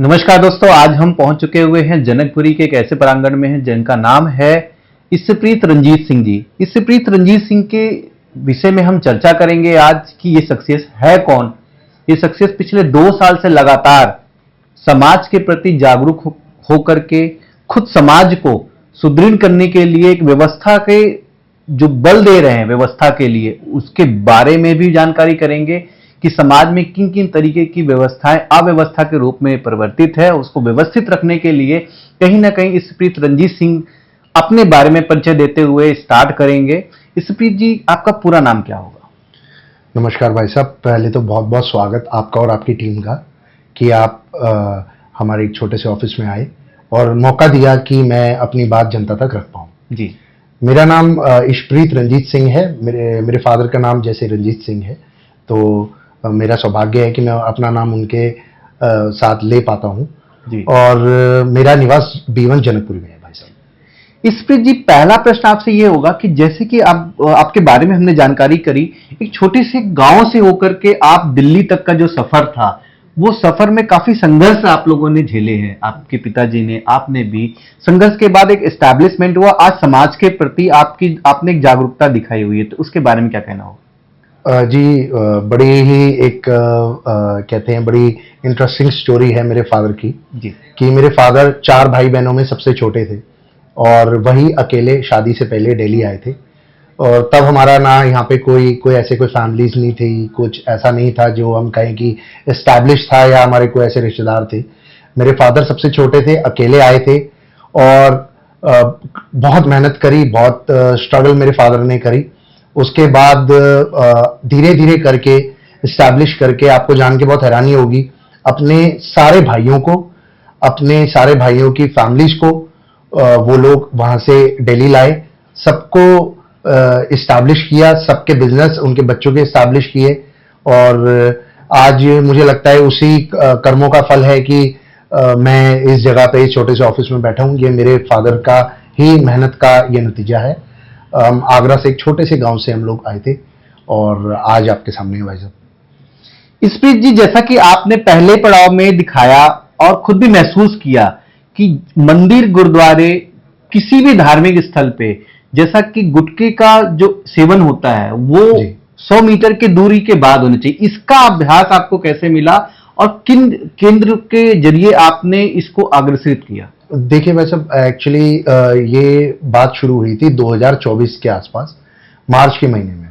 नमस्कार दोस्तों, आज हम पहुंच चुके हुए हैं जनकपुरी के एक ऐसे प्रांगण में हैं जिनका नाम है ईसप्रीत रंजीत सिंह जी। ईसप्रीत रंजीत सिंह के विषय में हम चर्चा करेंगे आज कि ये शख्सियत है कौन। ये शख्सियत पिछले 2 साल से लगातार समाज के प्रति जागरूक होकर के खुद समाज को सुदृढ़ करने के लिए एक व्यवस्था के जो बल दे रहे हैं व्यवस्था के लिए, उसके बारे में भी जानकारी करेंगे कि समाज में किन किन तरीके की व्यवस्थाएं अव्यवस्था के रूप में परिवर्तित है। उसको व्यवस्थित रखने के लिए कहीं ना कहीं ईसप्रीत रंजीत सिंह अपने बारे में परिचय देते हुए स्टार्ट करेंगे। ईसप्रीत जी, आपका पूरा नाम क्या होगा? नमस्कार भाई साहब, पहले तो बहुत बहुत स्वागत आपका और आपकी टीम का कि आप हमारे एक छोटे से ऑफिस में आए और मौका दिया कि मैं अपनी बात जनता तक रख पाऊँ। जी, मेरा नाम ईसप्रीत रंजीत सिंह है। मेरे फादर का नाम जैसे रंजीत सिंह है, तो मेरा सौभाग्य है कि मैं अपना नाम उनके साथ ले पाता हूँ। और मेरा निवास B1 जनकपुरी में है भाई साहब। ईसप्रीत जी, पहला प्रश्न आपसे ये होगा कि जैसे कि आपके बारे में हमने जानकारी करी, एक छोटे से गांव से होकर के आप दिल्ली तक का जो सफर था, वो सफर में काफी संघर्ष आप लोगों ने झेले हैं। आपके पिताजी ने, आपने भी। संघर्ष के बाद एक एस्टैब्लिशमेंट हुआ। आज समाज के प्रति आपने एक जागरूकता दिखाई हुई है, तो उसके बारे में क्या कहना होगा? जी, बड़ी ही एक कहते हैं बड़ी इंटरेस्टिंग स्टोरी है मेरे फादर की जी। कि मेरे फादर 4 भाई बहनों में सबसे छोटे थे और वही अकेले शादी से पहले दिल्ली आए थे। और तब हमारा ना यहाँ पे कोई ऐसे कोई फैमिलीज नहीं थी, कुछ ऐसा नहीं था जो हम कहें कि एस्टैब्लिश था या हमारे कोई ऐसे रिश्तेदार थे। मेरे फादर सबसे छोटे थे, अकेले आए थे और बहुत मेहनत करी, बहुत स्ट्रगल मेरे फादर ने करी। उसके बाद धीरे धीरे करके इस्टेब्लिश करके, आपको जान के बहुत हैरानी होगी, अपने सारे भाइयों की फैमिलीज को वो लोग वहां से दिल्ली लाए, सबको इस्टेब्लिश किया, सबके बिजनेस उनके बच्चों के इस्टेब्लिश किए। और आज मुझे लगता है उसी कर्मों का फल है कि मैं इस जगह पे इस छोटे से ऑफिस में बैठा हूँ। ये मेरे फादर का ही मेहनत का ये नतीजा है। आगरा से एक छोटे से गांव से हम लोग आए थे और आज आपके सामने है भाई साहब। ईसप्रीत जी, जैसा कि आपने पहले पड़ाव में दिखाया और खुद भी महसूस किया कि मंदिर, गुरुद्वारे, किसी भी धार्मिक स्थल पे जैसा कि गुटखे का जो सेवन होता है वो 100 मीटर की दूरी के बाद होना चाहिए, इसका अभ्यास आपको कैसे मिला और किन केंद्र के जरिए आपने इसको अग्रसित किया? देखिए भाई साहब, एक्चुअली ये बात शुरू हुई थी 2024 के आसपास, मार्च के महीने में।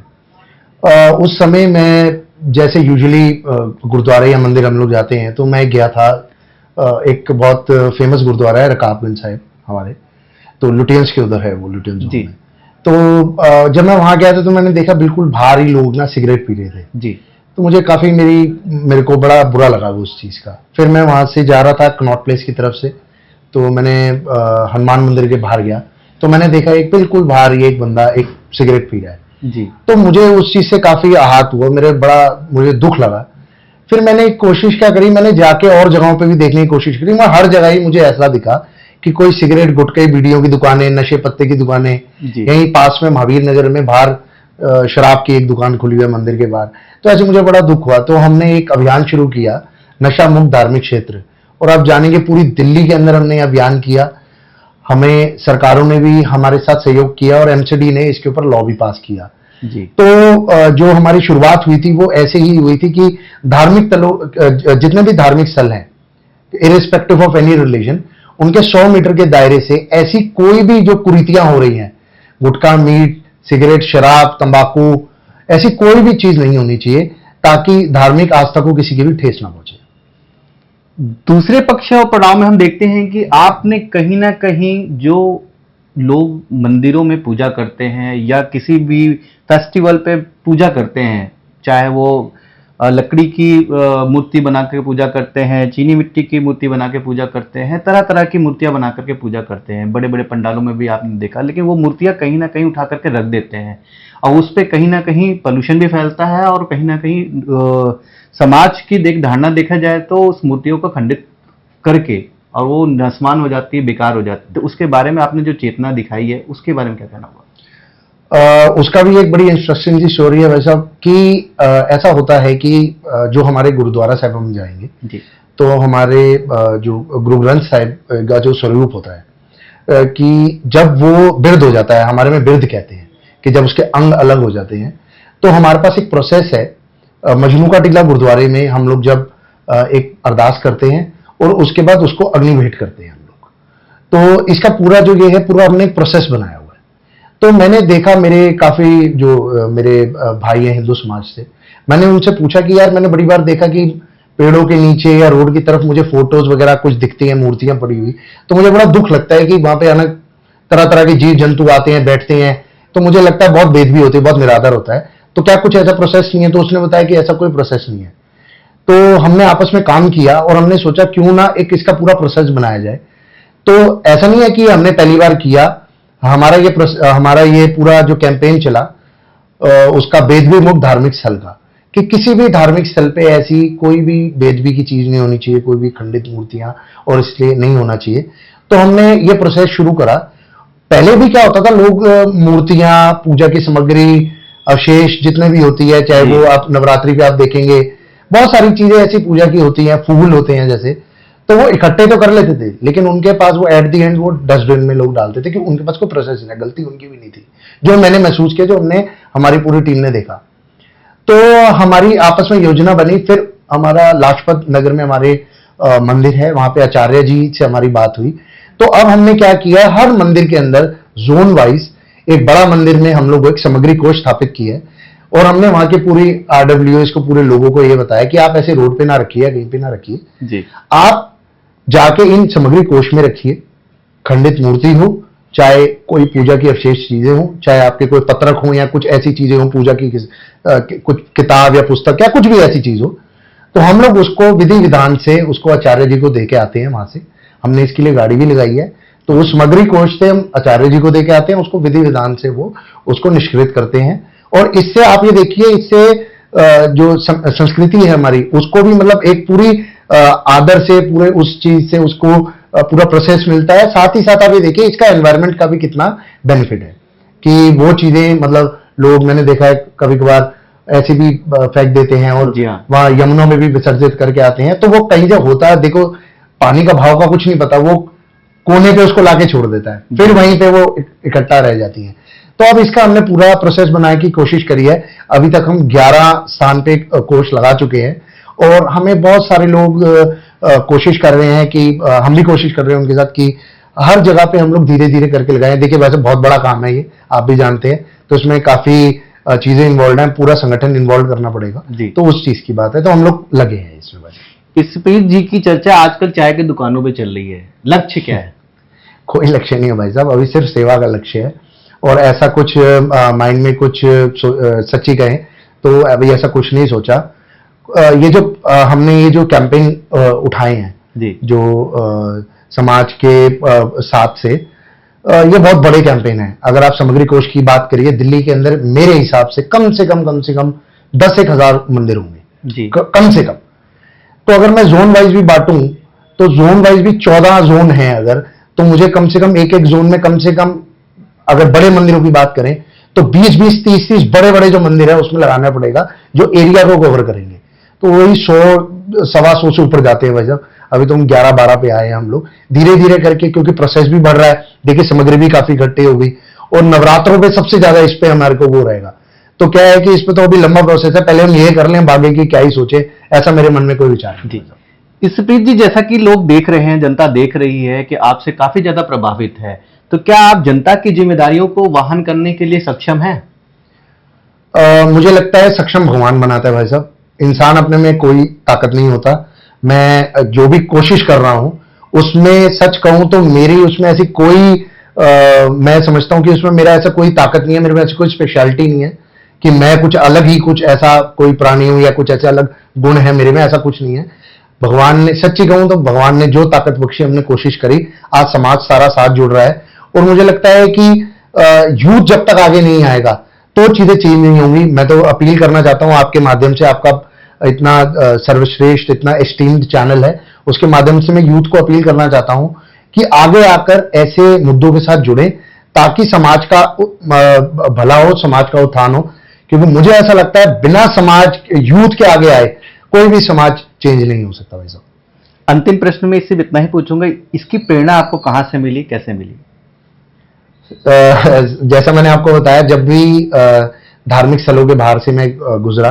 उस समय मैं जैसे यूजुअली गुरुद्वारे या मंदिर हम लोग जाते हैं, तो मैं गया था। एक बहुत फेमस गुरुद्वारा है रकाबगंज साहिब हमारे, तो लुटियंस के उधर है वो, लुटियंस जी। तो जब मैं वहां गया था तो मैंने देखा बिल्कुल बाहर ही लोग ना सिगरेट पी रहे थे जी। तो मुझे काफी मेरे को बड़ा बुरा लगा वो उस चीज का। फिर मैं वहां से जा रहा था कनॉट प्लेस की तरफ से, तो मैंने हनुमान मंदिर के बाहर गया तो मैंने देखा एक बिल्कुल बाहर ही एक बंदा एक सिगरेट पी रहा है जी। तो मुझे उस चीज से काफी आहत हुआ, मुझे दुख लगा। फिर मैंने एक कोशिश क्या करी, मैंने जाके और जगहों पे भी देखने की कोशिश करी। मैं हर जगह ही मुझे ऐसा दिखा कि कोई सिगरेट, गुटखे, बीड़ियों की दुकानें, नशे पत्ते की दुकानें, यहीं पास में महावीर नगर में बाहर शराब की एक दुकान खुली हुई है मंदिर के बाहर। तो ऐसे मुझे बड़ा दुख हुआ। तो हमने एक अभियान शुरू किया, नशा मुक्त धार्मिक क्षेत्र, और आप जानेंगे पूरी दिल्ली के अंदर हमने अभियान किया। हमें सरकारों ने भी हमारे साथ सहयोग किया और MCD ने इसके ऊपर लॉ भी पास किया जी। तो जो हमारी शुरुआत हुई थी वो ऐसे ही हुई थी कि जितने भी धार्मिक स्थल हैं, इरिस्पेक्टिव ऑफ एनी रिलीजन, उनके 100 मीटर के दायरे से ऐसी कोई भी जो कुरीतियां हो रही हैं, गुटखा, मीट, सिगरेट, शराब, तंबाकू, ऐसी कोई भी चीज नहीं होनी चाहिए ताकि धार्मिक आस्था को किसी की भी ठेस ना पहुंचे। दूसरे पक्ष और पड़ाव में हम देखते हैं कि आपने कहीं ना कहीं जो लोग मंदिरों में पूजा करते हैं या किसी भी फेस्टिवल पे पूजा करते हैं, चाहे वो लकड़ी की मूर्ति बना के पूजा करते हैं, चीनी मिट्टी की मूर्ति बना के पूजा करते हैं, तरह तरह की मूर्तियां बना करके पूजा करते हैं, बड़े बड़े पंडालों में भी आपने देखा, लेकिन वो मूर्तियां कहीं ना कहीं उठा करके रख देते हैं और उस पर कहीं ना कहीं पोल्यूशन भी फैलता है और कहीं ना कहीं समाज की धारणा देखा जाए तो उस मूर्तियों को खंडित करके और वो नस्मान हो जाती है, बेकार हो जाती है। तो उसके बारे में आपने जो चेतना दिखाई है उसके बारे में क्या कहना होगा? उसका भी एक बड़ी इंटरेस्टिंग सी स्टोरी है भाई साहब कि ऐसा होता है कि जो हमारे गुरुद्वारा साहब हम जाएंगे जी। तो हमारे जो गुरु ग्रंथ साहिब का जो स्वरूप होता है कि जब वो बिरध हो जाता है, हमारे में बिरध कहते हैं कि जब उसके अंग अलग हो जाते हैं, तो हमारे पास एक प्रोसेस है। मजनू का टीला गुरुद्वारे में हम लोग जब एक अरदास करते हैं और उसके बाद उसको अग्नि भेंट करते हैं हम लोग, तो इसका पूरा जो ये है, पूरा हमने एक प्रोसेस बनाया हुआ है। तो मैंने देखा, मेरे काफी जो मेरे भाई हैं हिंदू समाज से, मैंने उनसे पूछा कि यार मैंने बड़ी बार देखा कि पेड़ों के नीचे या रोड की तरफ मुझे फोटोज वगैरह कुछ दिखती हैं, मूर्तियां पड़ी हुई, तो मुझे बड़ा दुख लगता है कि वहां पे अनेक तरह तरह के जीव जंतु आते हैं, बैठते हैं, तो मुझे लगता है बहुत बेदबी होती है, बहुत निरादर होता है। तो क्या कुछ ऐसा प्रोसेस नहीं है? तो उसने बताया कि ऐसा कोई प्रोसेस नहीं है। तो हमने आपस में काम किया और हमने सोचा क्यों ना एक इसका पूरा प्रोसेस बनाया जाए। तो ऐसा नहीं है कि हमने पहली बार किया, हमारा ये पूरा जो कैंपेन चला उसका बेदबी मुक्त धार्मिक स्थल का, कि किसी भी धार्मिक स्थल पे ऐसी कोई भी बेदबी की चीज नहीं होनी चाहिए, कोई भी खंडित मूर्तियां, और इसलिए नहीं होना चाहिए। तो हमने ये प्रोसेस शुरू करा। पहले भी क्या होता था, लोग मूर्तियां, पूजा की सामग्री, अवशेष जितने भी होती है, चाहे वो आप नवरात्रि पे आप देखेंगे बहुत सारी चीजें ऐसी पूजा की होती हैं, फूल होते हैं जैसे, तो वो इकट्ठे तो कर लेते थे, लेकिन उनके पास वो एट दी एंड वो डस्टबिन में लोग डालते थे कि उनके पास कोई प्रोसेस नहीं है। गलती उनकी भी नहीं थी, जो मैंने महसूस किया, जो हमने हमारी पूरी टीम ने देखा। तो हमारी आपस में योजना बनी। फिर हमारा लाजपत नगर में हमारे मंदिर है, वहां पे आचार्य जी से हमारी बात हुई। तो अब हमने क्या किया, हर मंदिर के अंदर जोन वाइज एक बड़ा मंदिर में हम लोग एक सामग्री कोष स्थापित किया है, और हमने वहां के पूरी RWS को, पूरे लोगों को ये बताया कि आप ऐसे रोड पे ना रखिए, कहीं पे ना रखिए जी, आप जाके इन सामग्री कोष में रखिए। खंडित मूर्ति हो, चाहे कोई पूजा की अवशेष चीजें हो, चाहे आपके कोई पत्रक हो या कुछ ऐसी चीजें हो, पूजा की कुछ किताब या पुस्तक या कुछ भी ऐसी चीज हो, तो हम लोग उसको विधि विधान से उसको आचार्य जी को दे के आते हैं। वहां से हमने इसके लिए गाड़ी भी लगाई है, तो उस सामग्री कोष से हम आचार्य जी को दे के आते हैं, उसको विधि विधान से वो उसको निष्कृत करते हैं। और इससे आप ये देखिए, इससे जो संस्कृति है हमारी, उसको भी मतलब एक पूरी आदर से, पूरे उस चीज से उसको पूरा प्रोसेस मिलता है। साथ ही साथ आप ये देखिए इसका एनवायरनमेंट का भी कितना बेनिफिट है, कि वो चीजें मतलब लोग, मैंने देखा है कभी कभार ऐसे भी फेंक देते हैं और वहां यमुनों में भी विसर्जित करके आते हैं। तो वो कहीं जब होता है, देखो पानी का भाव का कुछ नहीं पता, वो कोने पे उसको लाके छोड़ देता है, फिर वहीं पे वो इकट्ठा रह जाती है। तो अब इसका हमने पूरा प्रोसेस बनाने की कोशिश करी है। अभी तक हम 11 स्थान पे कोष लगा चुके हैं, और हमें बहुत सारे लोग कोशिश कर रहे हैं कि हम भी कोशिश कर रहे हैं उनके साथ कि हर जगह पे हम लोग धीरे धीरे करके लगाएं। देखिए वैसे बहुत बड़ा काम है ये, आप भी जानते हैं, तो इसमें काफी चीजें इन्वॉल्व हैं, पूरा संगठन इन्वॉल्व करना पड़ेगा, तो उस चीज की बात है, तो हम लोग लगे हैं इसमें। इस्प्रीत जी की चर्चा आजकल चाय की दुकानों पे चल रही है, लक्ष्य क्या है? कोई लक्ष्य नहीं है भाई साहब, अभी सिर्फ सेवा का लक्ष्य है, और ऐसा कुछ माइंड में कुछ सच्ची कहें तो अभी ऐसा कुछ नहीं सोचा। ये जो हमने ये जो कैंपेन उठाए हैं जी, जो समाज के साथ से, ये बहुत बड़े कैंपेन है। अगर आप सामग्री कोष की बात करिए, दिल्ली के अंदर मेरे हिसाब से कम से कम 10,000 मंदिर होंगे जी, कम से कम। तो अगर मैं जोन वाइज भी बांटूं, तो जोन वाइज भी 14 जोन हैं अगर, तो मुझे कम से कम एक जोन में कम से कम, अगर बड़े मंदिरों की बात करें तो 20-20, 30-30 बड़े बड़े जो मंदिर है उसमें लगाना पड़ेगा, जो एरिया को कवर करेंगे। तो वही 100-125 से ऊपर जाते हैं भाई साहब। अभी तो हम 11-12 पे आए हैं हम लोग, धीरे धीरे करके, क्योंकि प्रोसेस भी बढ़ रहा है। देखिए सामग्री भी काफी इकट्ठी हो गई, और नवरात्रों पे सबसे ज्यादा इस पे हमारे को वो रहेगा। तो क्या है कि इस पे तो अभी लंबा प्रोसेस है, पहले हम ये कर लें, आगे की क्या ही सोचे, ऐसा मेरे मन में कोई विचार नहीं। इस्प्रीत जी, जैसा कि लोग देख रहे हैं, जनता देख रही है कि आपसे काफी ज्यादा प्रभावित है, तो क्या आप जनता की जिम्मेदारियों को वहन करने के लिए सक्षम हैं? मुझे लगता है सक्षम भगवान बनाता है भाई साहब, इंसान अपने में कोई ताकत नहीं होता। मैं जो भी कोशिश कर रहा हूं उसमें, सच कहूं तो मेरी उसमें ऐसी कोई मैं समझता हूं कि उसमें मेरा ऐसा कोई ताकत नहीं है, मेरे में ऐसी कोई स्पेशलिटी नहीं है कि मैं कुछ अलग ही, कुछ ऐसा कोई प्राणी हूं या कुछ ऐसे अलग गुण है मेरे में, ऐसा कुछ नहीं है। भगवान ने, सच्ची कहूं तो भगवान ने जो ताकत बख्शी, हमने कोशिश करी, आज समाज सारा साथ जुड़ रहा है। और मुझे लगता है कि यूथ जब तक आगे नहीं आएगा तो चीजें चेंज नहीं होंगी। मैं तो अपील करना चाहता हूं आपके माध्यम से, आपका इतना सर्वश्रेष्ठ, इतना एस्टीम्ड चैनल है, उसके माध्यम से मैं यूथ को अपील करना चाहता हूं कि आगे आकर ऐसे मुद्दों के साथ जुड़े, ताकि समाज का भला हो, समाज का उत्थान हो। क्योंकि मुझे ऐसा लगता है बिना समाज, यूथ के आगे आए कोई भी समाज चेंज नहीं हो सकता भाई साहब। अंतिम प्रश्न में इससे इतना ही पूछूंगा, इसकी प्रेरणा आपको कहाँ से मिली, कैसे मिली? जैसा मैंने आपको बताया, जब भी धार्मिक स्थलों के बाहर से मैं गुजरा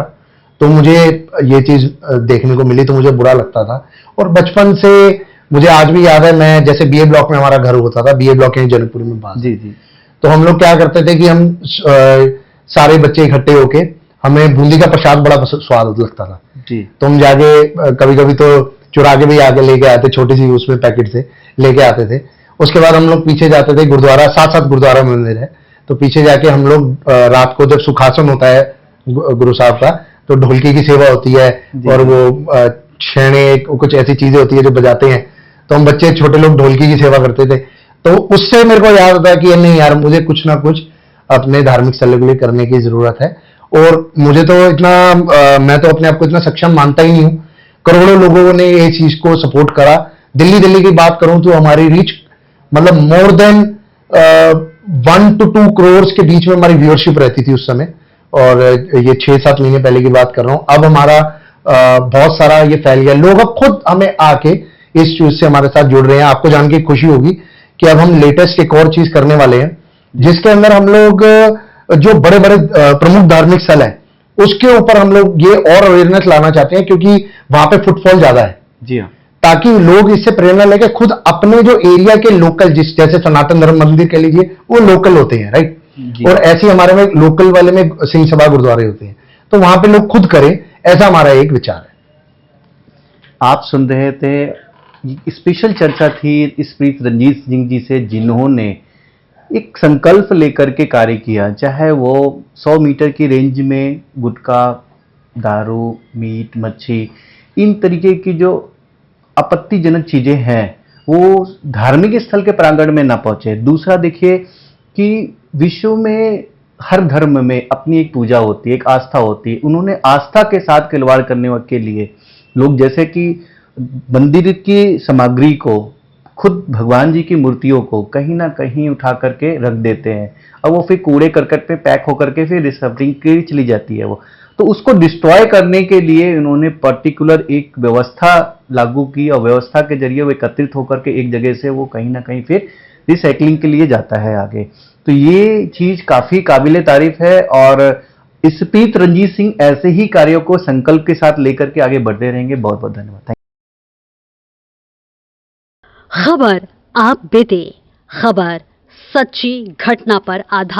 तो मुझे ये चीज देखने को मिली, तो मुझे बुरा लगता था। और बचपन से मुझे आज भी याद है, मैं जैसे बीए ब्लॉक में हमारा घर होता था, बीए ब्लॉक यहीं जनकपुरी में पास। जी जी। तो हम लोग क्या करते थे कि हम सारे बच्चे इकट्ठे होके, हमें बूंदी का प्रसाद बड़ा स्वाद लगता था जी। तो हम जाके कभी कभी तो चुरा के भी आगे लेके आते, छोटी सी उसमें पैकेट से लेके आते थे। उसके बाद हम लोग पीछे जाते थे, गुरुद्वारा साथ साथ गुरुद्वारा मंदिर है, तो पीछे जाके हम लोग रात को जब सुखासन होता है गुरु साहब का, तो ढोलकी की सेवा होती है और वो छेने कुछ ऐसी चीजें होती है जो बजाते हैं, तो हम बच्चे छोटे लोग ढोलकी की सेवा करते थे। तो उससे मेरे को याद आता है कि नहीं यार, मुझे कुछ ना कुछ अपने धार्मिक स्थलों के लिए करने की जरूरत है। और मुझे तो इतना मैं तो अपने आप को इतना सक्षम मानता ही नहीं हूँ। करोड़ों लोगों ने ये चीज को सपोर्ट करा। दिल्ली की बात करूं तो हमारी रीच मतलब मोर देन 1 to 2 करोड़ के बीच में हमारी व्यूअरशिप रहती थी उस समय। और ये 6-7 महीने पहले की बात कर रहा हूं। अब हमारा बहुत सारा ये फैल गया, लोग अब खुद हमें आके इस चीज से हमारे साथ जुड़ रहे हैं। आपको जान के खुशी होगी कि अब हम लेटेस्ट एक और चीज करने वाले हैं, जिसके अंदर हम लोग जो बड़े बड़े प्रमुख धार्मिक स्थल है उसके ऊपर हम लोग ये और अवेयरनेस लाना चाहते हैं, क्योंकि वहां पे फुटफॉल ज्यादा है। जी हाँ। ताकि लोग इससे प्रेरणा लेके खुद अपने जो एरिया के लोकल, जिस जैसे सनातन धर्म मंदिर कह लीजिए, वो लोकल होते हैं, राइट। और ऐसे हमारे में लोकल वाले में सिंह सभा गुरुद्वारे होते हैं, तो वहां पे लोग खुद करें, ऐसा हमारा एक विचार है। आप सुन रहे थे, स्पेशल चर्चा थी इस प्रीत रंजीत सिंह जी से, जिन्होंने एक संकल्प लेकर के कार्य किया, चाहे वो 100 मीटर की रेंज में गुटखा, दारू, मीट, मच्छी, इन तरीके की जो आपत्तिजनक चीजें हैं वो धार्मिक स्थल के प्रांगण में ना पहुंचे। दूसरा देखिए कि विश्व में हर धर्म में अपनी एक पूजा होती है, एक आस्था होती है। उन्होंने आस्था के साथ खिलवाड़ करने के लिए लोग जैसे कि मंदिर की सामग्री को, खुद भगवान जी की मूर्तियों को कहीं ना कहीं उठा करके रख देते हैं, और वो फिर कूड़े करकट में पैक होकर के फिर रिसाइकलिंग के लिए चली जाती है वो। तो उसको डिस्ट्रॉय करने के लिए उन्होंने पर्टिकुलर एक व्यवस्था लागू की, और व्यवस्था के जरिए वो एकत्रित होकर के एक जगह से वो कहीं ना कहीं फिर रिसाइकलिंग के लिए जाता है आगे। तो ये चीज काफी काबिले तारीफ है, और इस प्रीत रंजीत सिंह ऐसे ही कार्यों को संकल्प के साथ लेकर के आगे बढ़ते रहेंगे। बहुत बहुत धन्यवाद। खबर आप बेटे, खबर सच्ची घटना पर आधारित।